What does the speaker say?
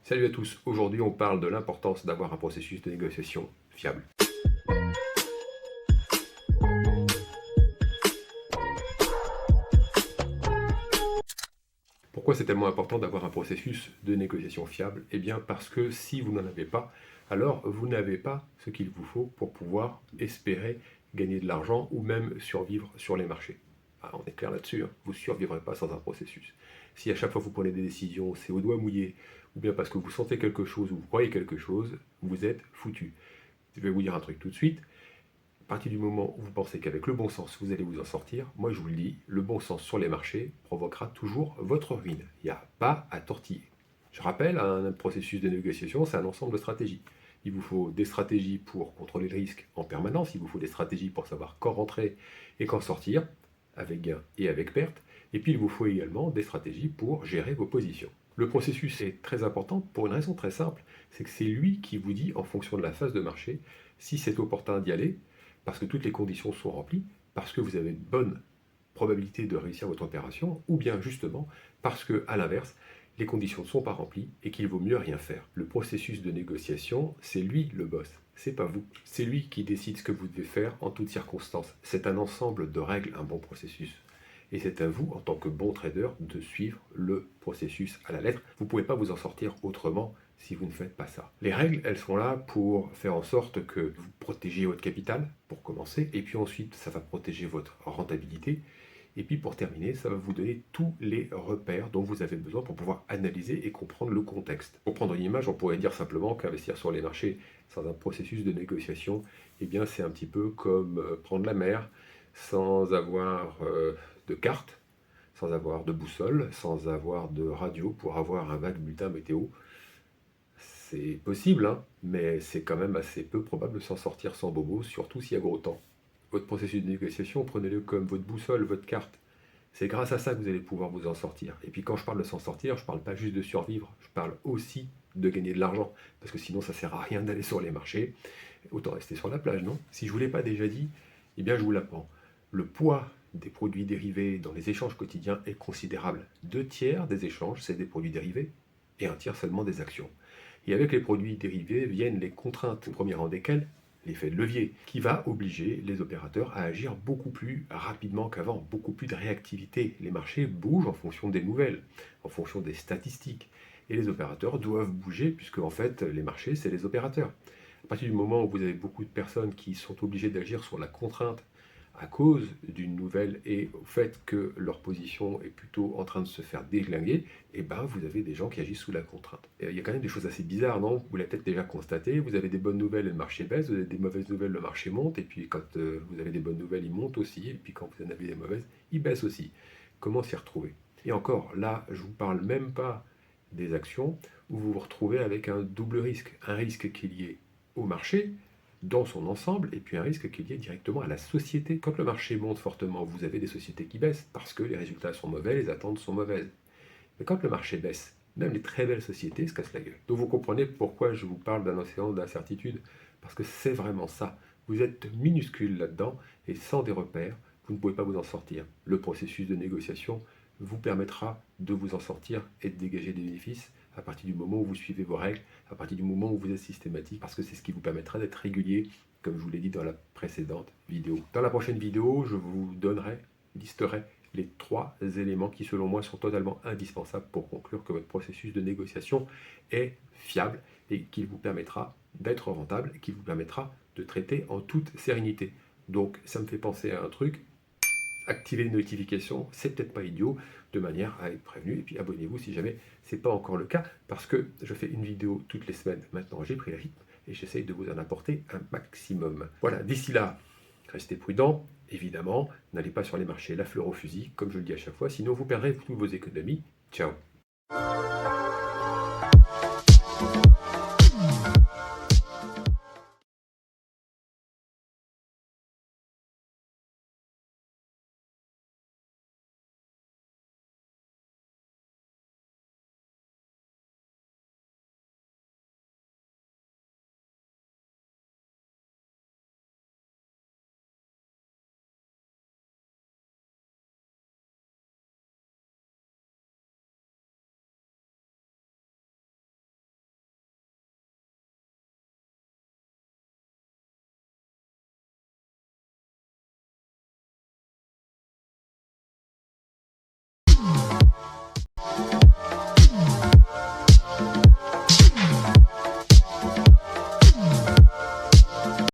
Salut à tous, aujourd'hui on parle de l'importance d'avoir un processus de négociation fiable. Pourquoi c'est tellement important d'avoir un processus de négociation fiable? Eh bien parce que si vous n'en avez pas, alors vous n'avez pas ce qu'il vous faut pour pouvoir espérer gagner de l'argent ou même survivre sur les marchés. Ah, on est clair là-dessus, hein. Vous ne survivrez pas sans un processus. Si à chaque fois vous prenez des décisions, c'est au doigt mouillé, ou bien parce que vous sentez quelque chose ou vous croyez quelque chose, vous êtes foutu. Je vais vous dire un truc tout de suite. À partir du moment où vous pensez qu'avec le bon sens, vous allez vous en sortir, moi je vous le dis, le bon sens sur les marchés provoquera toujours votre ruine. Il n'y a pas à tortiller. Je rappelle, un processus de négociation, c'est un ensemble de stratégies. Il vous faut des stratégies pour contrôler le risque en permanence, il vous faut des stratégies pour savoir quand rentrer et quand sortir, avec gain et avec perte, et puis il vous faut également des stratégies pour gérer vos positions. Le processus est très important pour une raison très simple, c'est que c'est lui qui vous dit, en fonction de la phase de marché, si c'est opportun d'y aller, parce que toutes les conditions sont remplies, parce que vous avez une bonne probabilité de réussir votre opération, ou bien justement parce que, à l'inverse, les conditions ne sont pas remplies et qu'il vaut mieux rien faire. Le processus de négociation, c'est lui le boss, c'est pas vous. C'est lui qui décide ce que vous devez faire en toutes circonstances. C'est un ensemble de règles, un bon processus. Et c'est à vous, en tant que bon trader, de suivre le processus à la lettre. Vous ne pouvez pas vous en sortir autrement si vous ne faites pas ça. Les règles, elles sont là pour faire en sorte que vous protégiez votre capital, pour commencer, et puis ensuite, ça va protéger votre rentabilité, et puis pour terminer, ça va vous donner tous les repères dont vous avez besoin pour pouvoir analyser et comprendre le contexte. Pour prendre une image, on pourrait dire simplement qu'investir sur les marchés sans un processus de négociation, eh bien c'est un petit peu comme prendre la mer sans avoir de carte, sans avoir de boussole, sans avoir de radio pour avoir un vague bulletin météo. C'est possible, hein, mais c'est quand même assez peu probable de s'en sortir sans bobo, surtout s'il y a gros temps. Votre processus de négociation, prenez-le comme votre boussole, votre carte. C'est grâce à ça que vous allez pouvoir vous en sortir. Et puis quand je parle de s'en sortir, je ne parle pas juste de survivre, je parle aussi de gagner de l'argent. Parce que sinon, ça ne sert à rien d'aller sur les marchés. Autant rester sur la plage, non? Si je ne vous l'ai pas déjà dit, eh bien je vous l'apprends. Le poids des produits dérivés dans les échanges quotidiens est considérable. 2 tiers des échanges, c'est des produits dérivés, et 1 tiers seulement des actions. Et avec les produits dérivés viennent les contraintes, au premier rang desquelles l'effet de levier, qui va obliger les opérateurs à agir beaucoup plus rapidement qu'avant, beaucoup plus de réactivité. Les marchés bougent en fonction des nouvelles, en fonction des statistiques. Et les opérateurs doivent bouger, puisque en fait, les marchés, c'est les opérateurs. À partir du moment où vous avez beaucoup de personnes qui sont obligées d'agir sur la contrainte à cause d'une nouvelle et au fait que leur position est plutôt en train de se faire déglinguer, et ben vous avez des gens qui agissent sous la contrainte. Et il y a quand même des choses assez bizarres, non? Vous l'avez peut-être déjà constaté, vous avez des bonnes nouvelles et le marché baisse, vous avez des mauvaises nouvelles, le marché monte, et puis quand vous avez des bonnes nouvelles, il monte aussi, et puis quand vous en avez des mauvaises, il baisse aussi. Comment s'y retrouver? Et encore, là, je ne vous parle même pas des actions où vous vous retrouvez avec un double risque. Un risque qui est lié au marché, dans son ensemble, et puis un risque qui est lié directement à la société. Quand le marché monte fortement, vous avez des sociétés qui baissent, parce que les résultats sont mauvais, les attentes sont mauvaises. Mais quand le marché baisse, même les très belles sociétés se cassent la gueule. Donc vous comprenez pourquoi je vous parle d'un océan d'incertitude, parce que c'est vraiment ça. Vous êtes minuscule là-dedans, et sans des repères, vous ne pouvez pas vous en sortir. Le processus de négociation vous permettra de vous en sortir et de dégager des bénéfices à partir du moment où vous suivez vos règles, à partir du moment où vous êtes systématique, parce que c'est ce qui vous permettra d'être régulier, comme je vous l'ai dit dans la précédente vidéo. Dans la prochaine vidéo, je vous listerai les 3 éléments qui, selon moi, sont totalement indispensables pour conclure que votre processus de négociation est fiable et qu'il vous permettra d'être rentable et qu'il vous permettra de traiter en toute sérénité. Donc, ça me fait penser à un truc. Activez les notifications, c'est peut-être pas idiot, de manière à être prévenu. Et puis abonnez-vous si jamais ce n'est pas encore le cas, parce que je fais une vidéo toutes les semaines. Maintenant, j'ai pris le rythme et j'essaye de vous en apporter un maximum. Voilà, d'ici là, restez prudents, évidemment. N'allez pas sur les marchés la fleur au fusil, comme je le dis à chaque fois, sinon vous perdrez toutes vos économies. Ciao.